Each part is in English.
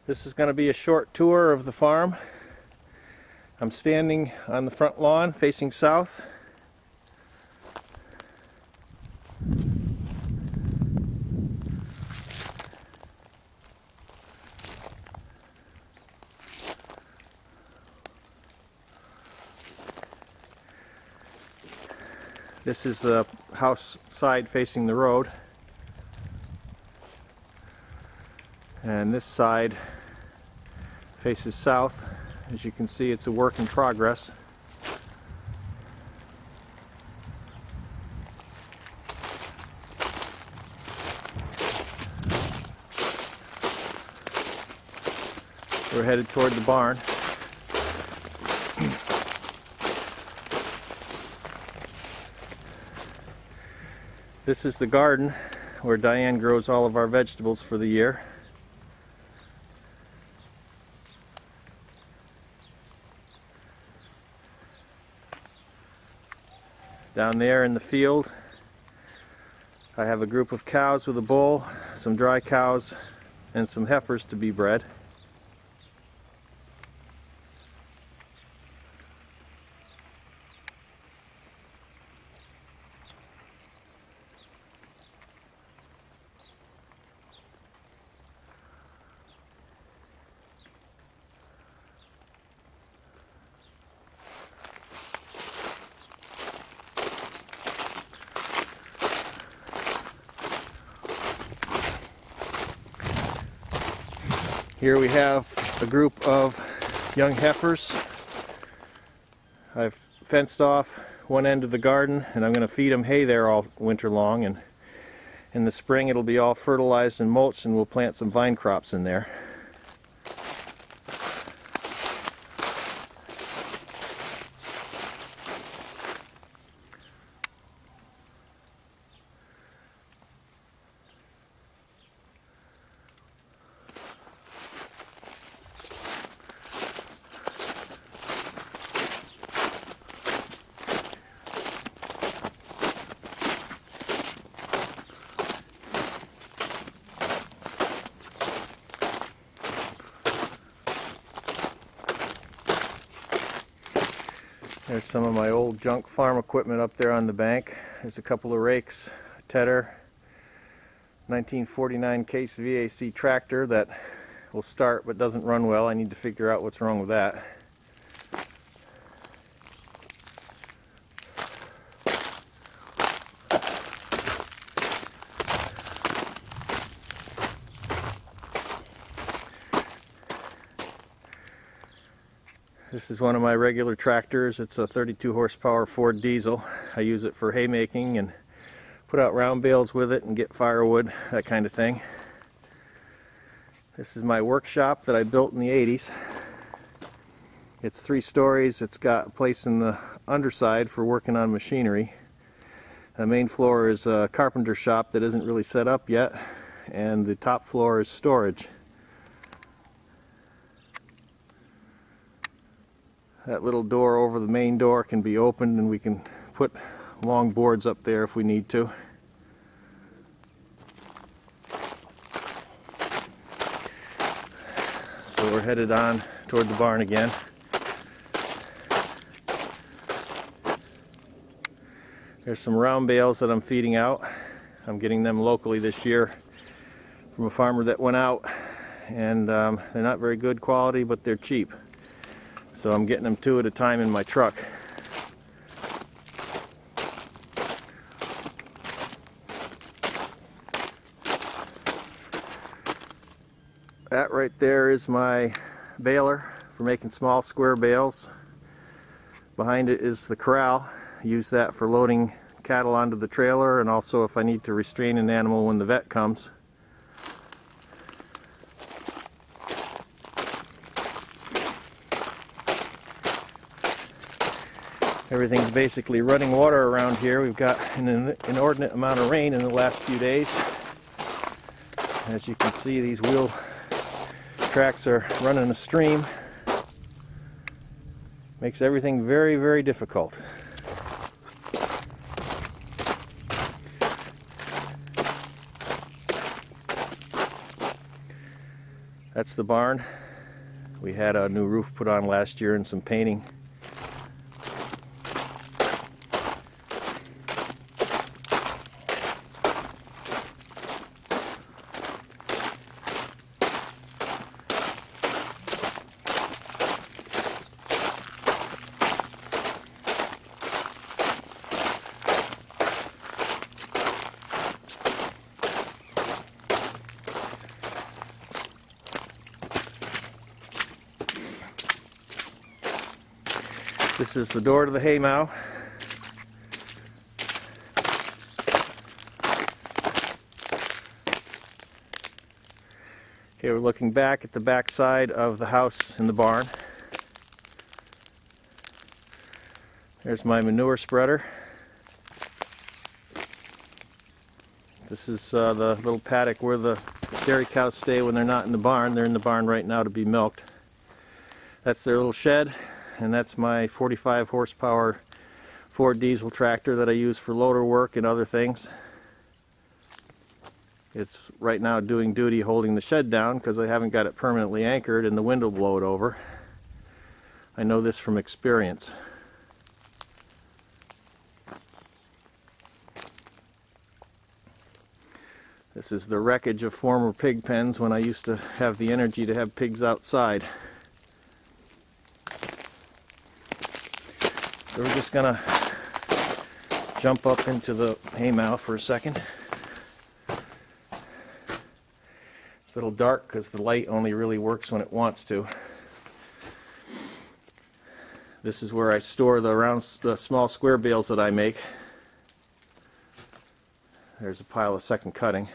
This is going to be a short tour of the farm. I'm standing on the front lawn facing south. This is the house side facing the road, and this side faces south. As you can see, it's a work in progress. We're headed toward the barn. This is the garden where Diane grows all of our vegetables for the year. Down there in the field, I have a group of cows with a bull, some dry cows, and some heifers to be bred. Here we have a group of young heifers. I've fenced off one end of the garden, and I'm going to feed them hay there all winter long, and in the spring it'll be all fertilized and mulched, and we'll plant some vine crops in there. There's some of my old junk farm equipment up there on the bank. There's a couple of rakes, a Tedder 1949 Case VAC tractor that will start but doesn't run well. I need to figure out what's wrong with that. This is one of my regular tractors. It's a 32 horsepower Ford diesel. I use it for haymaking and put out round bales with it and get firewood, that kind of thing. This is my workshop that I built in the 80s. It's 3 stories. It's got a place in the underside for working on machinery. The main floor is a carpenter shop that isn't really set up yet, and the top floor is storage. That little door over the main door can be opened, and we can put long boards up there if we need to. So we're headed on toward the barn again. There's some round bales that I'm feeding out. I'm getting them locally this year from a farmer that went out, and they're not very good quality, but they're cheap. So I'm getting them 2 at a time in my truck. That right there is my baler for making small square bales. Behind it is the corral. I use that for loading cattle onto the trailer, and also if I need to restrain an animal when the vet comes. Everything's basically running water around here. We've got an inordinate amount of rain in the last few days. As you can see, these wheel tracks are running a stream. Makes everything very, very difficult. That's the barn. We had a new roof put on last year and some painting. This is the door to the haymow. Here we're looking back at the back side of the house in the barn. There's my manure spreader. This is the little paddock where the dairy cows stay when they're not in the barn. They're in the barn right now to be milked. That's their little shed. And that's my 45 horsepower Ford diesel tractor that I use for loader work and other things. It's right now doing duty holding the shed down because I haven't got it permanently anchored and the wind will blow it over. I know this from experience. This is the wreckage of former pig pens when I used to have the energy to have pigs outside. So we're just going to jump up into the haymow for a second. It's a little dark because the light only really works when it wants to. This is where I store the small square bales that I make. There's a pile of second cutting.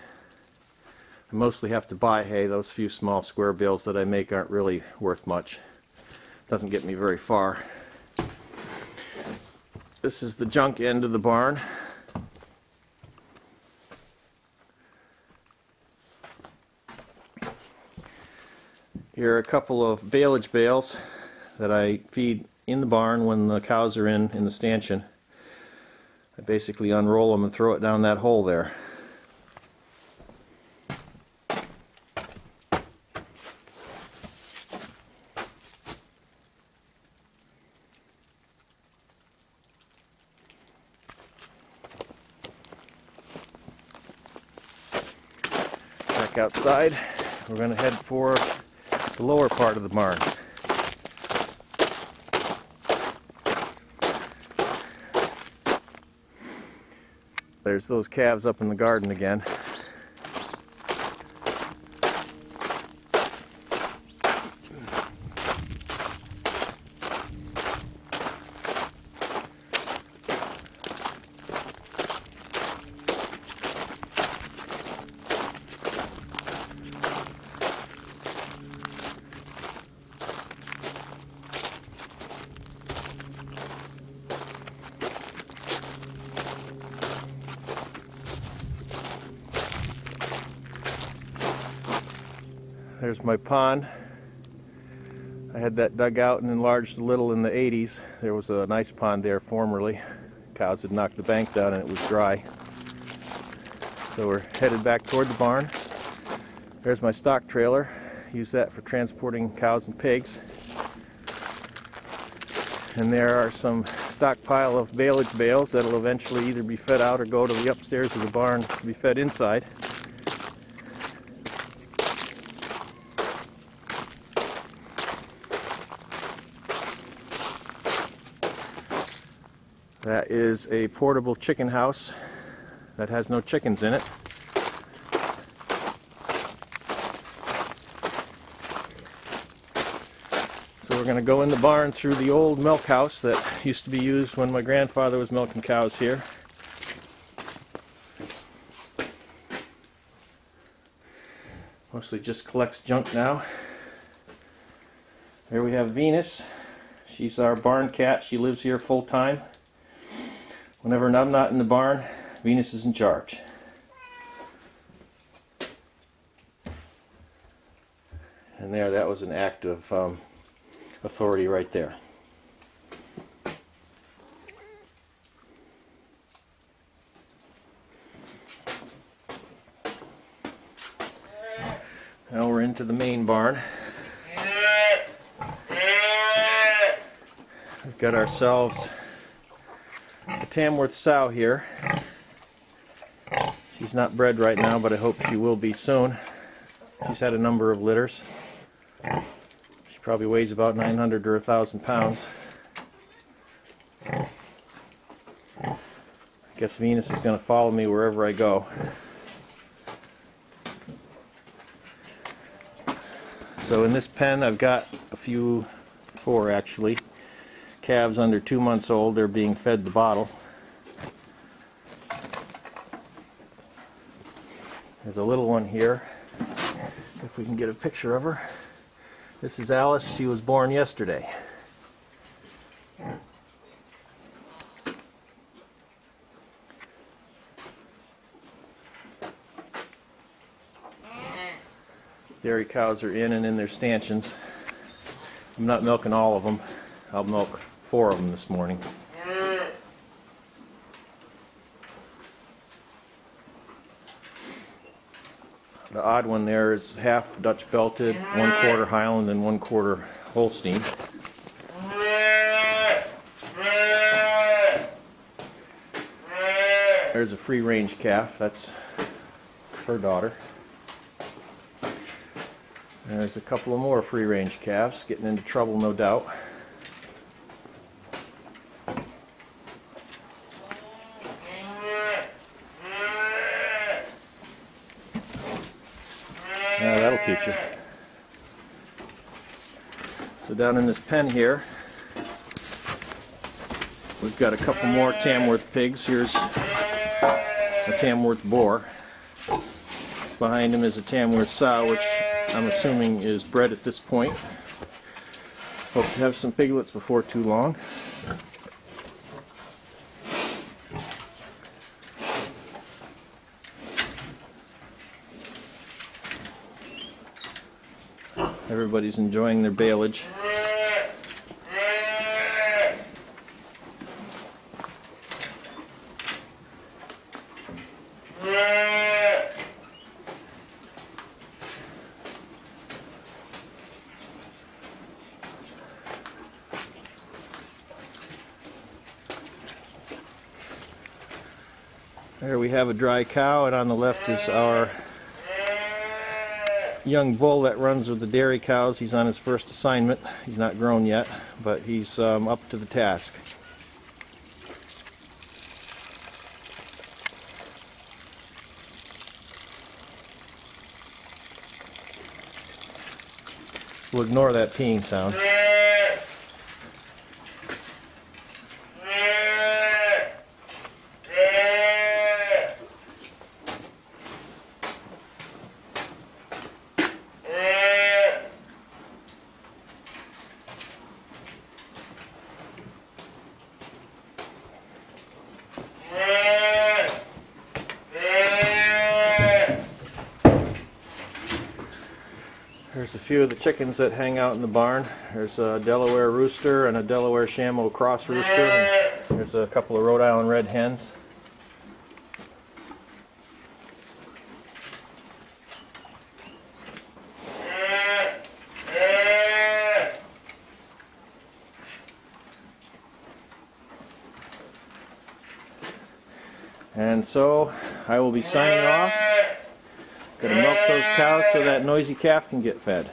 I mostly have to buy hay. Those few small square bales that I make aren't really worth much. Doesn't get me very far. This is the junk end of the barn. Here are a couple of baleage bales that I feed in the barn when the cows are in the stanchion. I basically unroll them and throw it down that hole there. Back outside, we're going to head for the lower part of the barn. There's those calves up in the garden again. There's my pond. I had that dug out and enlarged a little in the 80s. There was a nice pond there formerly. Cows had knocked the bank down and it was dry. So we're headed back toward the barn. There's my stock trailer. Use that for transporting cows and pigs. And there are some stockpile of baleage bales that will eventually either be fed out or go to the upstairs of the barn to be fed inside. That is a portable chicken house that has no chickens in it. So we're going to go in the barn through the old milk house that used to be used when my grandfather was milking cows here. Mostly just collects junk now. Here we have Venus. She's our barn cat. She lives here full time. Whenever I'm not in the barn, Venus is in charge. And there, that was an act of authority right there. Now we're into into the main barn. We've got ourselves a Tamworth sow here. She's not bred right now, but I hope she will be soon. She's had a number of litters. She probably weighs about 900 or 1,000 pounds. I guess Venus is going to follow me wherever I go. So in this pen I've got four actually, calves under 2 months old. They're being fed the bottle. There's a little one here, if we can get a picture of her. This is Alice. She was born yesterday. Dairy cows are in and in their stanchions. I'm not milking all of them. I'll milk 4 of them this morning. The odd one there is half Dutch belted, 1/4 Highland, and 1/4 Holstein. There's a free range calf. That's her daughter. There's a couple of more free range calves getting into trouble, no doubt. Yeah, that'll teach you. So down in this pen here, we've got a couple more Tamworth pigs. Here's a Tamworth boar. Behind him is a Tamworth sow, which I'm assuming is bred at this point. Hope to have some piglets before too long. Everybody's enjoying their baleage. There we have a dry cow, and on the left is our young bull that runs with the dairy cows. He's on his first assignment. He's not grown yet, but he's up to the task. We'll ignore that peeing sound. There's a few of the chickens that hang out in the barn. There's a Delaware rooster and a Delaware Shamo cross rooster. And there's a couple of Rhode Island red hens. And so I will be signing off. Got to milk those cows so that noisy calf can get fed.